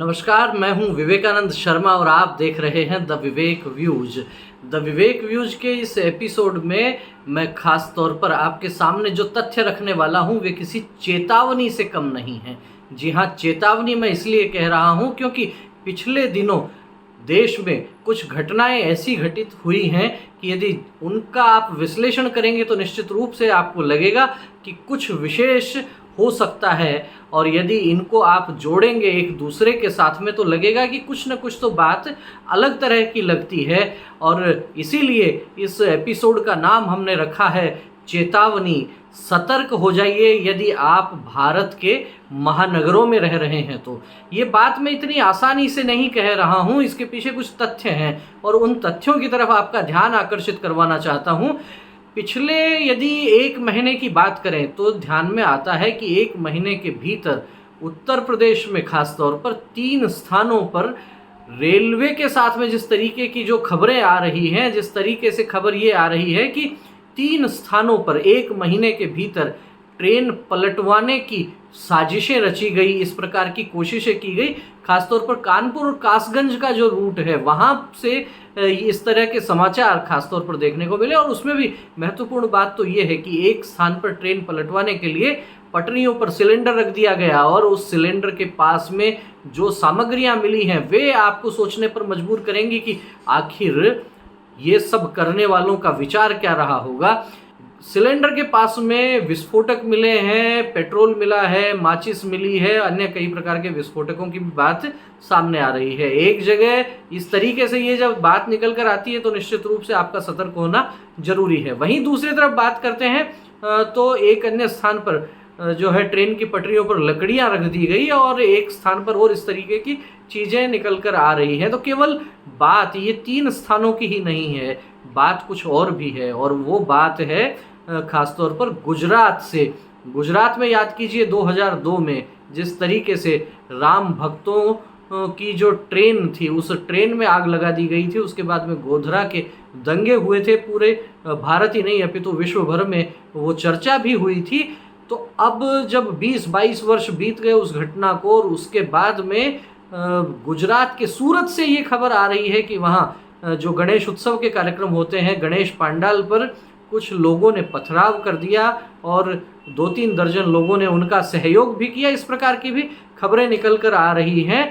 नमस्कार, मैं हूं विवेकानंद शर्मा और आप देख रहे हैं the Vivek views. The Vivek views के इस एपिसोड में मैं खास तौर पर आपके सामने जो तथ्य रखने वाला हूं वे किसी चेतावनी से कम नहीं हैं। जी हां, चेतावनी मैं इसलिए कह रहा हूं क्योंकि पिछले दिनों देश में कुछ घटनाएं ऐसी घटित हुई हैं कि यदि उनका आप विश्लेषण करेंगे तो निश्चित रूप से आपको लगेगा कि कुछ विशेष हो सकता है, और यदि इनको आप जोड़ेंगे एक दूसरे के साथ में तो लगेगा कि कुछ न कुछ तो बात अलग तरह की लगती है। और इसीलिए इस एपिसोड का नाम हमने रखा है चेतावनी। सतर्क हो जाइए यदि आप भारत के महानगरों में रह रहे हैं तो। ये बात मैं इतनी आसानी से नहीं कह रहा हूँ, इसके पीछे कुछ तथ्य हैं और उन तथ्यों की तरफ आपका ध्यान आकर्षित करवाना चाहता हूँ। पिछले यदि 1 महीने की बात करें तो ध्यान में आता है कि 1 महीने के भीतर उत्तर प्रदेश में खास तौर पर 3 स्थानों पर रेलवे के साथ में जिस तरीके की जो खबरें आ रही हैं, जिस तरीके से खबर ये आ रही है कि 3 स्थानों पर 1 महीने के भीतर ट्रेन पलटवाने की साजिशें रची गई, इस प्रकार की कोशिशें की गई। खासतौर पर कानपुर और कासगंज का जो रूट है वहाँ से इस तरह के समाचार खासतौर पर देखने को मिले। और उसमें भी महत्वपूर्ण बात तो ये है कि एक स्थान पर ट्रेन पलटवाने के लिए पटरियों पर सिलेंडर रख दिया गया और उस सिलेंडर के पास में जो सामग्रियां मिली हैं वे आपको सोचने पर मजबूर करेंगी कि आखिर ये सब करने वालों का विचार क्या रहा होगा। सिलेंडर के पास में विस्फोटक मिले हैं, पेट्रोल मिला है, माचिस मिली है, अन्य कई प्रकार के विस्फोटकों की भी बात सामने आ रही है। एक जगह इस तरीके से ये जब बात निकल कर आती है तो निश्चित रूप से आपका सतर्क होना जरूरी है। वहीं दूसरी तरफ बात करते हैं तो एक अन्य स्थान पर जो है ट्रेन की पटरियों पर लकड़ियां रख दी गई और एक स्थान पर और इस तरीके की चीज़ें निकल कर आ रही हैं। तो केवल बात ये 3 स्थानों की ही नहीं है, बात कुछ और भी है और वो बात है खासतौर पर गुजरात से। गुजरात में याद कीजिए 2002 में जिस तरीके से राम भक्तों की जो ट्रेन थी उस ट्रेन में आग लगा दी गई थी। उसके बाद में गोधरा के दंगे हुए थे, पूरे भारत ही नहीं अपितु विश्व भर में वो चर्चा भी हुई थी। तो अब जब 20-22 वर्ष बीत गए उस घटना को और उसके बाद में गुजरात के सूरत से ये खबर आ रही है कि वहाँ जो गणेश उत्सव के कार्यक्रम होते हैं गणेश पंडाल पर कुछ लोगों ने पथराव कर दिया और 2-3 दर्जन लोगों ने उनका सहयोग भी किया। इस प्रकार की भी खबरें निकल कर आ रही हैं।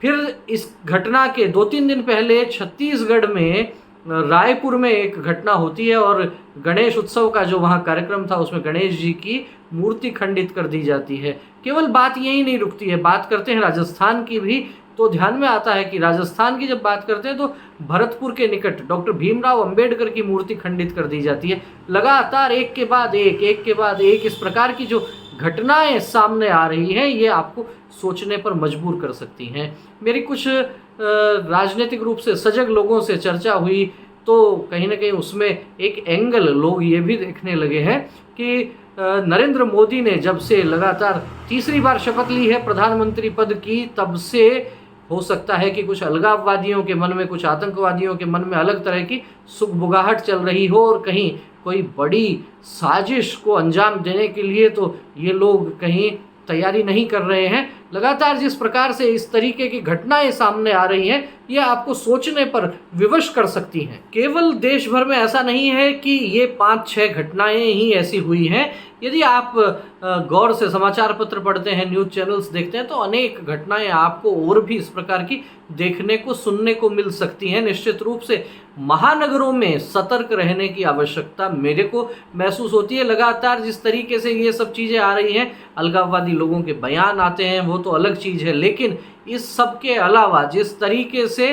फिर इस घटना के 2-3 दिन पहले छत्तीसगढ़ में रायपुर में एक घटना होती है और गणेश उत्सव का जो वहाँ कार्यक्रम था उसमें गणेश जी की मूर्ति खंडित कर दी जाती है। केवल बात यही नहीं रुकती है, बात करते हैं राजस्थान की भी तो ध्यान में आता है कि राजस्थान की जब बात करते हैं तो भरतपुर के निकट डॉक्टर भीमराव अंबेडकर की मूर्ति खंडित कर दी जाती है। लगातार एक के बाद एक इस प्रकार की जो घटनाएं सामने आ रही हैं ये आपको सोचने पर मजबूर कर सकती हैं। मेरी कुछ राजनीतिक रूप से सजग लोगों से चर्चा हुई तो कहीं ना कहीं उसमें एक एंगल लोग ये भी देखने लगे हैं कि नरेंद्र मोदी ने जब से लगातार तीसरी बार शपथ ली है प्रधानमंत्री पद की, तब से हो सकता है कि कुछ अलगाववादियों के मन में, कुछ आतंकवादियों के मन में अलग तरह की सुगबुगाहट चल रही हो और कहीं कोई बड़ी साजिश को अंजाम देने के लिए तो ये लोग कहीं तैयारी नहीं कर रहे हैं। लगातार जिस प्रकार से इस तरीके की घटनाएं सामने आ रही हैं ये आपको सोचने पर विवश कर सकती हैं। केवल देश भर में ऐसा नहीं है कि ये 5-6 घटनाएं ही ऐसी हुई हैं। यदि आप गौर से समाचार पत्र पढ़ते हैं, न्यूज़ चैनल्स देखते हैं तो अनेक घटनाएं आपको और भी इस प्रकार की देखने को, सुनने को मिल सकती हैं। निश्चित रूप से महानगरों में सतर्क रहने की आवश्यकता मेरे को महसूस होती है। लगातार जिस तरीके से ये सब चीज़ें आ रही हैं, अलगाववादी लोगों के बयान आते हैं वो तो अलग चीज़ है, लेकिन इस सब के अलावा जिस तरीके से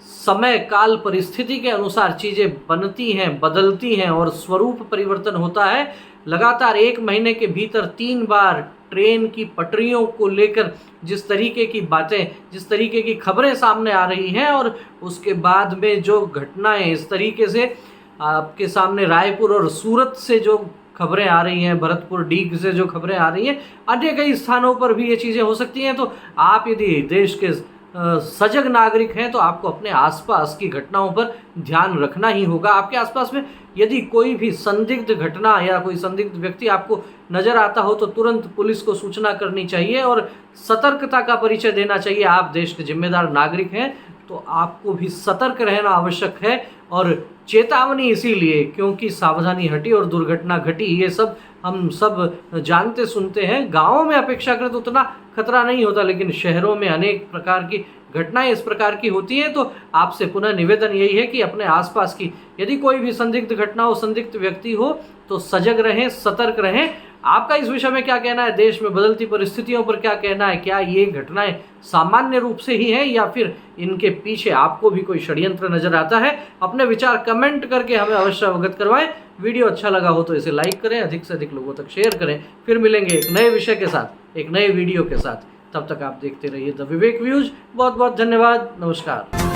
समय काल परिस्थिति के अनुसार चीज़ें बनती हैं, बदलती हैं और स्वरूप परिवर्तन होता है। लगातार 1 महीने के भीतर 3 बार ट्रेन की पटरियों को लेकर जिस तरीके की बातें, जिस तरीके की खबरें सामने आ रही हैं और उसके बाद में जो घटनाएं इस तरीके से आपके सामने रायपुर और सूरत से जो खबरें आ रही हैं, भरतपुर डीग से जो खबरें आ रही हैं, अन्य कई स्थानों पर भी ये चीज़ें हो सकती हैं। तो आप यदि देश के सजग नागरिक हैं तो आपको अपने आसपास की घटनाओं पर ध्यान रखना ही होगा। आपके आसपास में यदि कोई भी संदिग्ध घटना या कोई संदिग्ध व्यक्ति आपको नजर आता हो तो तुरंत पुलिस को सूचना करनी चाहिए और सतर्कता का परिचय देना चाहिए। आप देश के जिम्मेदार नागरिक हैं तो आपको भी सतर्क रहना आवश्यक है। और चेतावनी इसीलिए क्योंकि सावधानी हटी और दुर्घटना घटी, ये सब हम सब जानते सुनते हैं। गाँवों में अपेक्षाकृत उतना खतरा नहीं होता, लेकिन शहरों में अनेक प्रकार की घटनाएं इस प्रकार की होती हैं। तो आपसे पुनः निवेदन यही है कि अपने आसपास की यदि कोई भी संदिग्ध घटना हो, संदिग्ध व्यक्ति हो तो सजग रहें, सतर्क रहें। आपका इस विषय में क्या कहना है? देश में बदलती परिस्थितियों पर क्या कहना है? क्या ये घटनाएं सामान्य रूप से ही हैं या फिर इनके पीछे आपको भी कोई षड्यंत्र नजर आता है? अपने विचार कमेंट करके हमें अवश्य अवगत करवाएं। वीडियो अच्छा लगा हो तो इसे लाइक करें, अधिक से अधिक लोगों तक शेयर करें। फिर मिलेंगे एक नए विषय के साथ, एक नए वीडियो के साथ। तब तक आप देखते रहिए द विवेक व्यूज। बहुत बहुत धन्यवाद। नमस्कार।